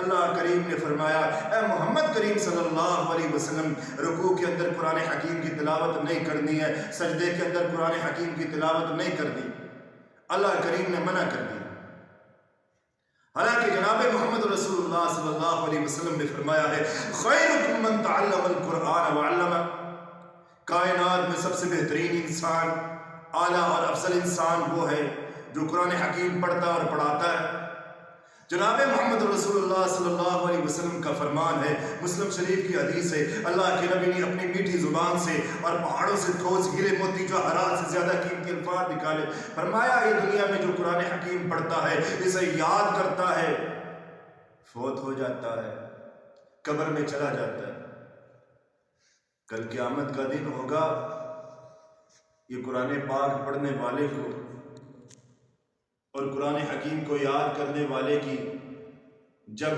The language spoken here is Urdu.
اللہ کریم نے فرمایا اے محمد کریم صلی اللہ علیہ وسلم رکوع کے اندر قرآن حکیم کی تلاوت نہیں کرنی ہے، سجدے کے اندر قرآن حکیم کی تلاوت نہیں کرنی، اللہ کریم نے منع کر دیا۔ حالانکہ جناب محمد رسول اللہ صلی اللہ علیہ وسلم نے فرمایا ہے خیرکم من تعلم القرآن وعلمہ، کائنات میں سب سے بہترین انسان، اعلیٰ اور افضل انسان وہ ہے جو قرآن حکیم پڑھتا اور پڑھاتا ہے۔ جناب محمد رسول اللہ صلی اللہ علیہ وسلم کا فرمان ہے، مسلم شریف کی حدیث ہے، اللہ کے نبی نے اپنی میٹھی زبان سے اور پہاڑوں سے ٹھوس ہیرے موتی جواہرات سے زیادہ قیمتی الفاظ نکالے، فرمایا یہ دنیا میں جو قرآن حکیم پڑھتا ہے، اسے یاد کرتا ہے، فوت ہو جاتا ہے، قبر میں چلا جاتا ہے، کل قیامت کا دن ہوگا، یہ قرآن پاک پڑھنے والے کو اور قرآن حکیم کو یاد کرنے والے کی جب